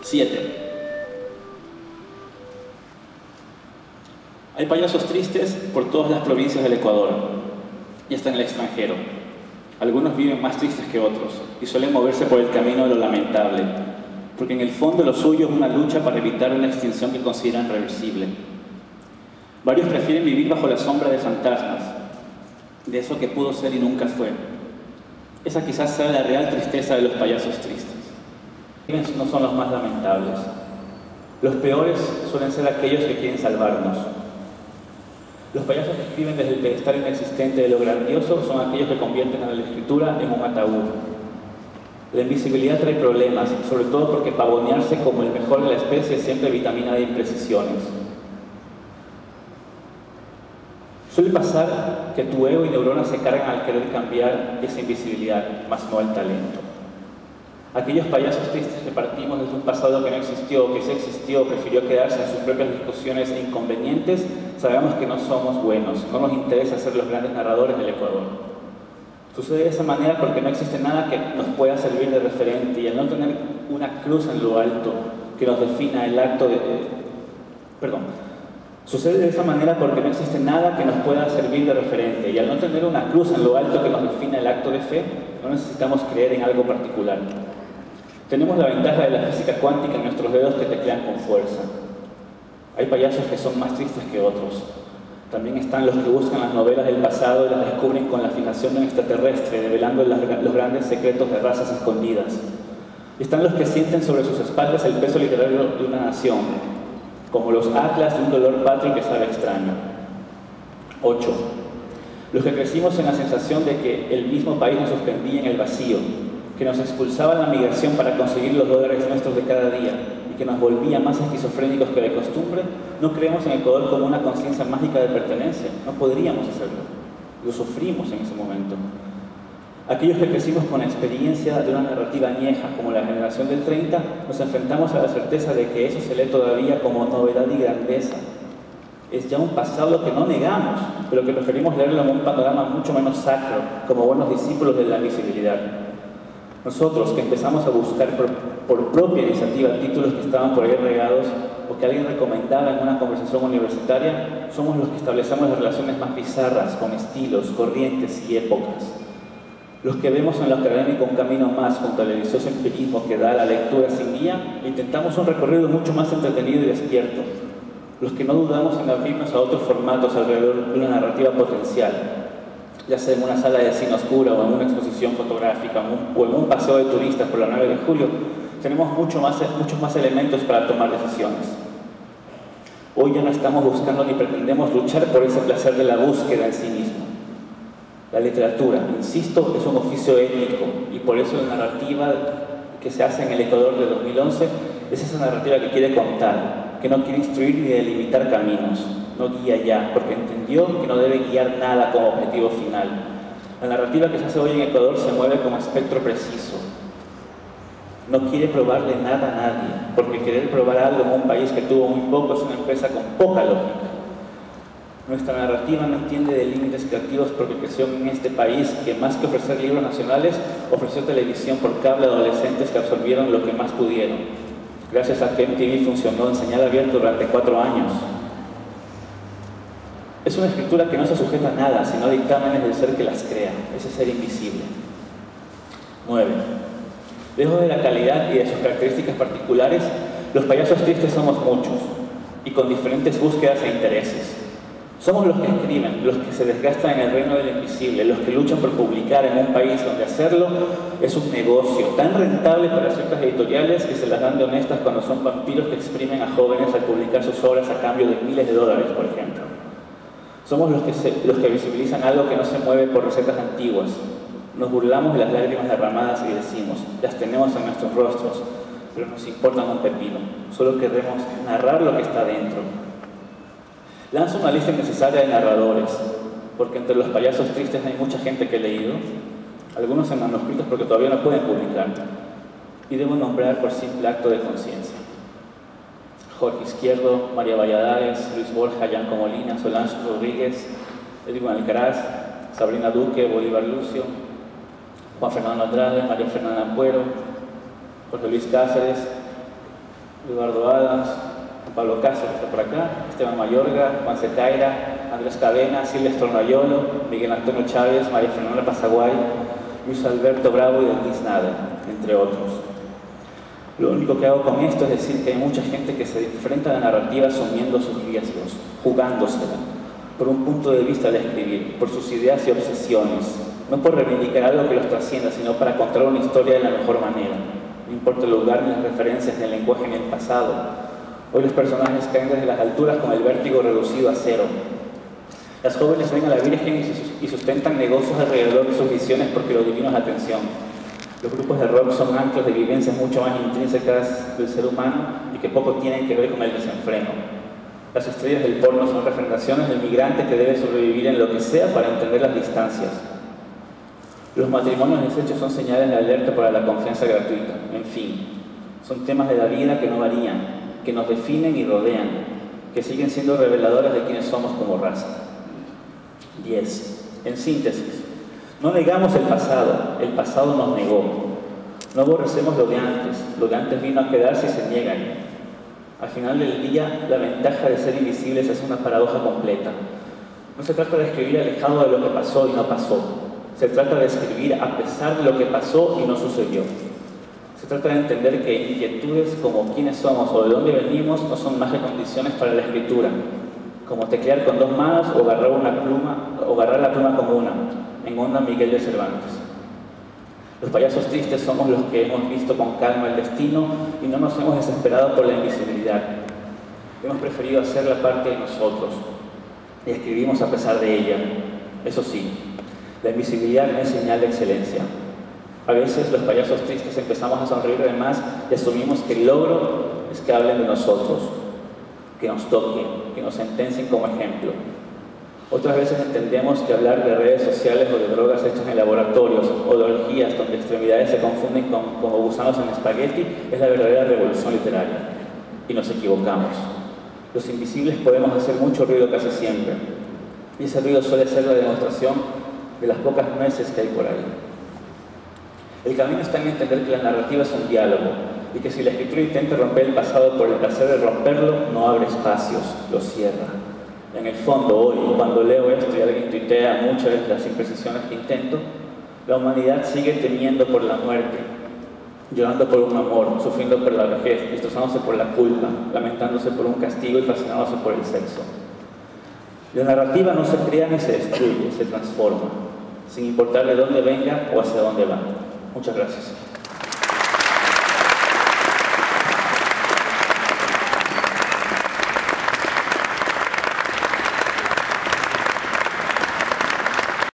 7. Hay payasos tristes por todas las provincias del Ecuador y hasta en el extranjero. Algunos viven más tristes que otros y suelen moverse por el camino de lo lamentable, porque en el fondo lo suyo es una lucha para evitar una extinción que consideran reversible. Varios prefieren vivir bajo la sombra de fantasmas, de eso que pudo ser y nunca fue. Esa quizás sea la real tristeza de los payasos tristes. No son los más lamentables. Los peores suelen ser aquellos que quieren salvarnos. Los payasos que escriben desde el pedestal inexistente de lo grandioso son aquellos que convierten a la escritura en un ataúd. La invisibilidad trae problemas, sobre todo porque pavonearse como el mejor de la especie siempre vitamina de imprecisiones. Suele pasar que tu ego y neuronas se cargan al querer cambiar esa invisibilidad, más no el talento. Aquellos payasos tristes que partimos desde un pasado que no existió, que sí existió, prefirió quedarse en sus propias discusiones e inconvenientes, sabemos que no somos buenos, no nos interesa ser los grandes narradores del Ecuador. Sucede de esa manera porque no existe nada que nos pueda servir de referente y al no tener una cruz en lo alto que nos defina el acto de... Sucede de esa manera porque no existe nada que nos pueda servir de referente y al no tener una cruz en lo alto que nos defina el acto de fe, no necesitamos creer en algo particular. Tenemos la ventaja de la física cuántica en nuestros dedos que teclean con fuerza. Hay payasos que son más tristes que otros. También están los que buscan las novelas del pasado y las descubren con la fijación de un extraterrestre, develando los grandes secretos de razas escondidas. Están los que sienten sobre sus espaldas el peso literario de una nación, como los atlas de un dolor patrio que sabe extraño. 8. Los que crecimos en la sensación de que el mismo país nos suspendía en el vacío, que nos expulsaba de la migración para conseguir los dólares nuestros de cada día y que nos volvía más esquizofrénicos que de costumbre, no creemos en Ecuador como una conciencia mágica de pertenencia. No podríamos hacerlo. Lo sufrimos en ese momento. Aquellos que crecimos con la experiencia de una narrativa añeja, como la generación del 30, nos enfrentamos a la certeza de que eso se lee todavía como novedad y grandeza. Es ya un pasado que no negamos, pero que preferimos leerlo en un panorama mucho menos sacro, como buenos discípulos de la invisibilidad. Nosotros, que empezamos a buscar por propia iniciativa títulos que estaban por ahí regados o que alguien recomendaba en una conversación universitaria, somos los que establecemos las relaciones más bizarras con estilos, corrientes y épocas. Los que vemos en lo académico un camino más junto al delicioso empirismo que da la lectura sin guía, intentamos un recorrido mucho más entretenido y despierto. Los que no dudamos en abrirnos a otros formatos alrededor de una narrativa potencial, ya sea en una sala de cine oscura o en una exposición fotográfica o en un paseo de turistas por la 9 de julio, tenemos muchos más elementos para tomar decisiones. Hoy ya no estamos buscando ni pretendemos luchar por ese placer de la búsqueda en sí mismo. La literatura, insisto, es un oficio étnico y por eso la narrativa que se hace en el Ecuador de 2011 es esa narrativa que quiere contar, que no quiere instruir ni delimitar caminos, no guía ya, porque entendió que no debe guiar nada como objetivo final. La narrativa que se hace hoy en Ecuador se mueve como espectro preciso. No quiere probarle nada a nadie, porque querer probar algo en un país que tuvo muy poco es una empresa con poca lógica. Nuestra narrativa no entiende de límites creativos porque creció en este país que más que ofrecer libros nacionales, ofreció televisión por cable a adolescentes que absorbieron lo que más pudieron. Gracias a que MTV funcionó en señal abierta durante 4 años. Es una escritura que no se sujeta a nada, sino a dictámenes del ser que las crea, ese ser invisible. 9. Lejos de la calidad y de sus características particulares, los payasos tristes somos muchos, y con diferentes búsquedas e intereses. Somos los que escriben, los que se desgastan en el reino del invisible, los que luchan por publicar en un país donde hacerlo es un negocio tan rentable para ciertas editoriales que se las dan de honestas cuando son vampiros que exprimen a jóvenes al publicar sus obras a cambio de miles de dólares, por ejemplo. Somos los que visibilizan algo que no se mueve por recetas antiguas. Nos burlamos de las lágrimas derramadas y decimos, las tenemos en nuestros rostros, pero nos importan un pepino. Solo queremos narrar lo que está dentro. Lanzo una lista innecesaria de narradores, porque entre los payasos tristes hay mucha gente que he leído, algunos en manuscritos porque todavía no pueden publicar, y debo nombrar por simple acto de conciencia. Jorge Izquierdo, María Valladares, Luis Borja, Yanko Molina, Solange Rodríguez, Edwin Alcaraz, Sabrina Duque, Bolívar Lucio, Juan Fernando Andrade, María Fernanda Ampuero, Jorge Luis Cáceres, Eduardo Adams, Pablo Cáceres está por acá, Esteban Mayorga, Juan Secaira, Andrés Cadena, Silvia Stornaiolo, Miguel Antonio Chávez, María Fernanda Pasaguay, Luis Alberto Bravo y Denise Nader, entre otros. Lo único que hago con esto es decir que hay mucha gente que se enfrenta a la narrativa asumiendo sus riesgos, jugándosela, por un punto de vista al escribir, por sus ideas y obsesiones, no por reivindicar algo que los trascienda, sino para contar una historia de la mejor manera. No importa el lugar ni las referencias ni el lenguaje en el pasado. Hoy los personajes caen desde las alturas con el vértigo reducido a cero. Las jóvenes ven a la Virgen y sustentan negocios alrededor de sus visiones porque lo divino es atención. Los grupos de rock son anclas de vivencias mucho más intrínsecas del ser humano y que poco tienen que ver con el desenfreno. Las estrellas del porno son representaciones del migrante que debe sobrevivir en lo que sea para entender las distancias. Los matrimonios deshechos son señales de alerta para la confianza gratuita. En fin, son temas de la vida que no varían, que nos definen y rodean, que siguen siendo reveladores de quiénes somos como raza. 10. En síntesis, no negamos el pasado nos negó. No aborrecemos lo de antes vino a quedarse y se niega ahí. Al final del día, la ventaja de ser invisibles es una paradoja completa. No se trata de escribir alejado de lo que pasó y no pasó. Se trata de escribir a pesar de lo que pasó y no sucedió. Se trata de entender que inquietudes como quiénes somos o de dónde venimos no son más que condiciones para la escritura, como teclear con 2 manos o agarrar la pluma como una, en onda Miguel de Cervantes. Los payasos tristes somos los que hemos visto con calma el destino y no nos hemos desesperado por la invisibilidad. Hemos preferido hacerla parte de nosotros y escribimos a pesar de ella. Eso sí, la invisibilidad no es señal de excelencia. A veces los payasos tristes empezamos a sonreír de más y asumimos que el logro es que hablen de nosotros, que nos toquen, que nos sentencien como ejemplo. Otras veces entendemos que hablar de redes sociales o de drogas hechas en laboratorios o de orgías donde extremidades se confunden como gusanos en espagueti es la verdadera revolución literaria. Y nos equivocamos. Los invisibles podemos hacer mucho ruido casi siempre. Y ese ruido suele ser la demostración de las pocas nueces que hay por ahí. El camino está en entender que la narrativa es un diálogo y que si la escritura intenta romper el pasado por el placer de romperlo, no abre espacios, lo cierra. En el fondo, hoy, cuando leo esto y alguien tuitea muchas veces las imprecisiones que intento, la humanidad sigue temiendo por la muerte, llorando por un amor, sufriendo por la vejez, destrozándose por la culpa, lamentándose por un castigo y fascinándose por el sexo. La narrativa no se crea ni se destruye, se transforma, sin importar de dónde venga o hacia dónde va. Muchas gracias.